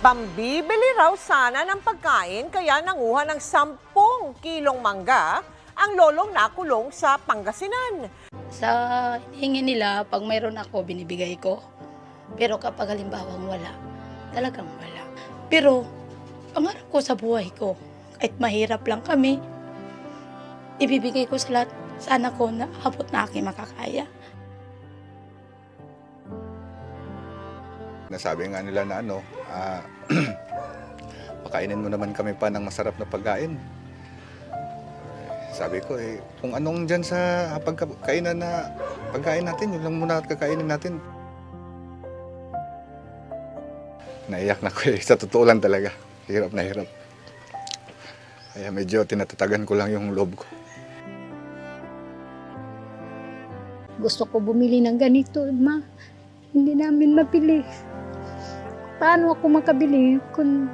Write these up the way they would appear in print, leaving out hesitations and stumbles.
Pambibili raw sana ng pagkain kaya nanguha ng 10 kilong mangga ang lolong nakulong sa Pangasinan. Sa hinihingi nila, pag mayroon ako, binibigay ko. Pero kapag halimbawang wala, talagang wala. Pero pangarap ko sa buhay ko, kahit mahirap lang kami, ibibigay ko sa lahat. Sana ko na abot na aking makakaya. Nasabi nga nila na pakainin mo naman kami pa ng masarap na pagkain. Sabi ko kung anong dyan sa pagkainan na pagkain natin, yun lang muna at kakainin natin. Naiyak na ko sa totoo lang talaga. Hirap na hirap. Kaya medyo tinatatagan ko lang yung loob ko. Gusto ko bumili ng ganito, ma. Hindi namin mabili. Paano ako makabili kung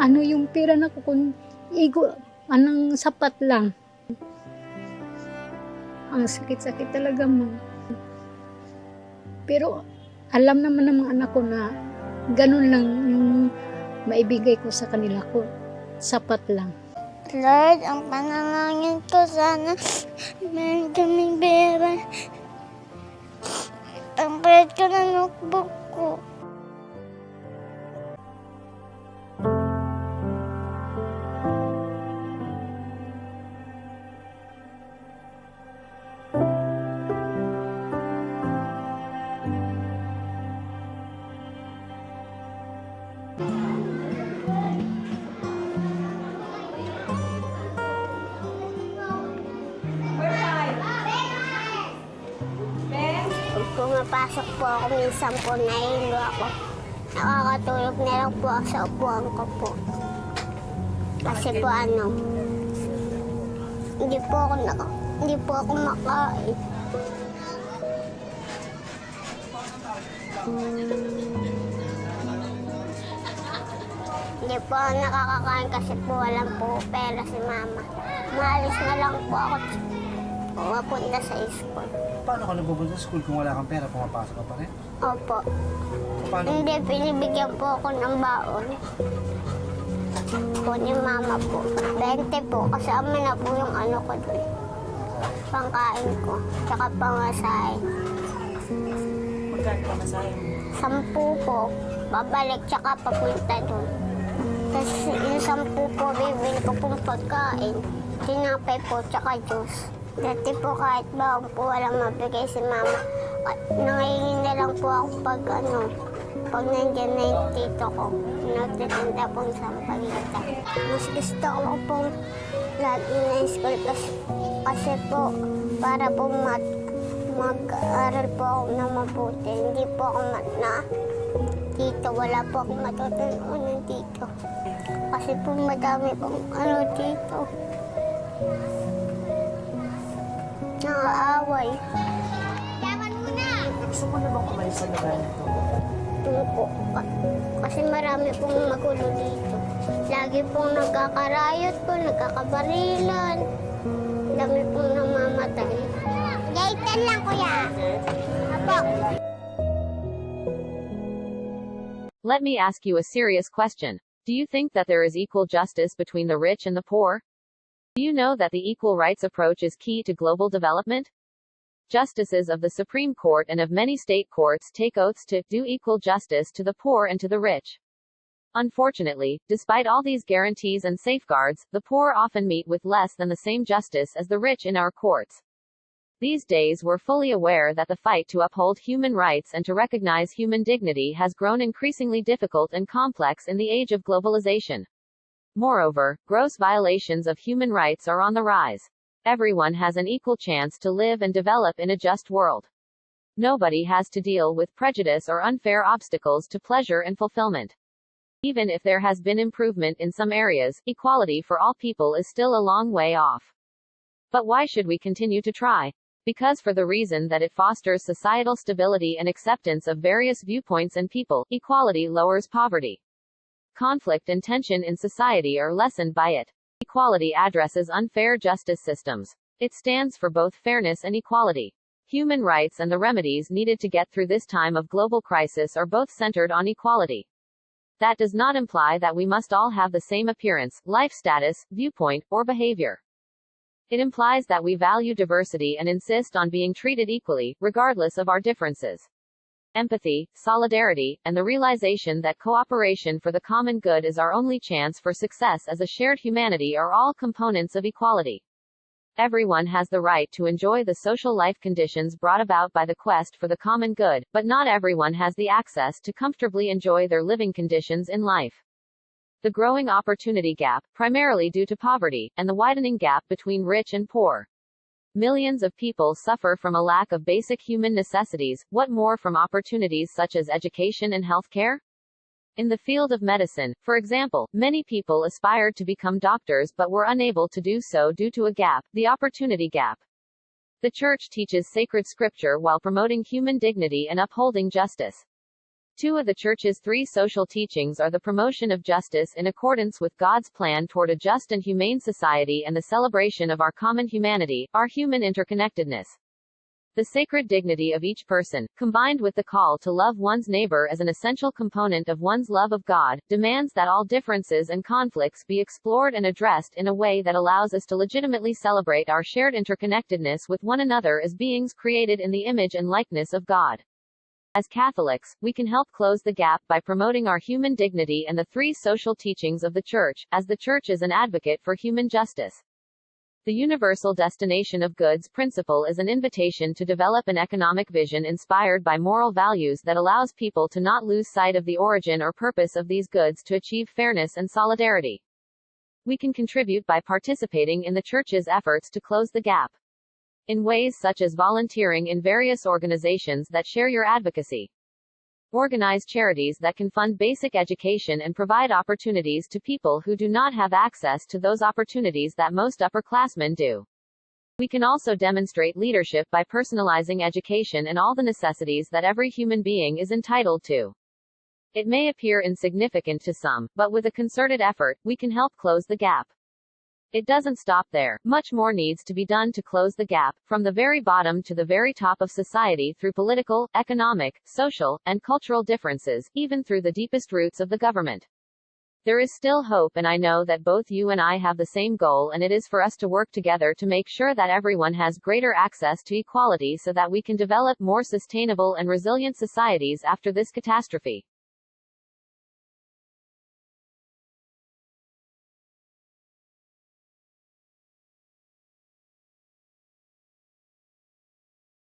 ano yung pera na ko, kung anong sapat lang. Ang sakit-sakit talaga, ma. Pero alam naman ng mga anak ko na ganun lang yung maibigay ko sa kanila ko. Sapat lang. Lord, ang panalangin ko sana meron kaming pera. Pambayad ko na notebook ko. Kung mapasok po ako, minsan po nahilo ako. Nakakatulog na lang po ako sa upuan ko po. Kasi po hindi po ako makain. Hindi po ako nakakakain kasi po walang po pera si mama. Maalis na lang po ako pumapunta sa school. Paano ka napupunta sa school kung wala kang pera? Pumapasok ka pa rin? Opo. Paano? Hindi, pinibigyan po ako ng baon. Po ni mama po. 20 po, kasama na po yung ko doon. Pangkain ko, tsaka pangasahe. Magkano pamasahe mo? 10 po, babalik tsaka papunta doon. Tapos yung 10 po, bibili ko pong pagkain. Tinapay po, tsaka juice. Dati po kahit baon po walang mabigay si mama. Nangihingi na lang po ako pag nandiyan na yung tito ko. Nagtitinda pong sampalita. Mas gusto ko pong lahat na school kasi po para po mag-aaral po ako na mabuti. Hindi po ako dito. Wala po akong matutunan dito. Kasi po madami pong dito. Nakaaway. Yaman muna! Gusto mo na bang umalis sa lugar na ito? Ito po. Kasi marami pong magulo dito. Lagi pong nagkakarayot po, nagkakabarilan. Dami pong namamatay. Gaitan lang, kuya. Apo. Let me ask you a serious question. Do you think that there is equal justice between the rich and the poor? Do you know that the equal rights approach is key to global development? Justices of the Supreme Court and of many state courts take oaths to do equal justice to the poor and to the rich. Unfortunately, despite all these guarantees and safeguards, the poor often meet with less than the same justice as the rich in our courts. These days we're fully aware that the fight to uphold human rights and to recognize human dignity has grown increasingly difficult and complex in the age of globalization. Moreover, gross violations of human rights are on the rise. Everyone has an equal chance to live and develop in a just world. Nobody has to deal with prejudice or unfair obstacles to pleasure and fulfillment. Even if there has been improvement in some areas, equality for all people is still a long way off. But why should we continue to try? Because for the reason that it fosters societal stability and acceptance of various viewpoints and people, equality lowers poverty. Conflict and tension in society are lessened by it. Equality addresses unfair justice systems. It stands for both fairness and equality. Human rights and the remedies needed to get through this time of global crisis are both centered on equality. That does not imply that we must all have the same appearance, life status, viewpoint, or behavior. It implies that we value diversity and insist on being treated equally, regardless of our differences. Empathy, solidarity, and the realization that cooperation for the common good is our only chance for success as a shared humanity are all components of equality. Everyone has the right to enjoy the social life conditions brought about by the quest for the common good, but not everyone has the access to comfortably enjoy their living conditions in life. The growing opportunity gap, primarily due to poverty, and the widening gap between rich and poor. Millions of people suffer from a lack of basic human necessities, what more from opportunities such as education and healthcare? In the field of medicine, for example, many people aspired to become doctors but were unable to do so due to a gap, the opportunity gap. The Church teaches sacred scripture while promoting human dignity and upholding justice. Two of the Church's three social teachings are the promotion of justice in accordance with God's plan toward a just and humane society and the celebration of our common humanity, our human interconnectedness. The sacred dignity of each person, combined with the call to love one's neighbor as an essential component of one's love of God, demands that all differences and conflicts be explored and addressed in a way that allows us to legitimately celebrate our shared interconnectedness with one another as beings created in the image and likeness of God. As Catholics, we can help close the gap by promoting our human dignity and the three social teachings of the Church, as the Church is an advocate for human justice. The universal destination of goods principle is an invitation to develop an economic vision inspired by moral values that allows people to not lose sight of the origin or purpose of these goods to achieve fairness and solidarity. We can contribute by participating in the Church's efforts to close the gap. In ways such as volunteering in various organizations that share your advocacy. Organize charities that can fund basic education and provide opportunities to people who do not have access to those opportunities that most upperclassmen do. We can also demonstrate leadership by personalizing education and all the necessities that every human being is entitled to. It may appear insignificant to some, but with a concerted effort, we can help close the gap. It doesn't stop there. Much more needs to be done to close the gap, from the very bottom to the very top of society through political, economic, social, and cultural differences, even through the deepest roots of the government. There is still hope, and I know that both you and I have the same goal, and it is for us to work together to make sure that everyone has greater access to equality so that we can develop more sustainable and resilient societies after this catastrophe.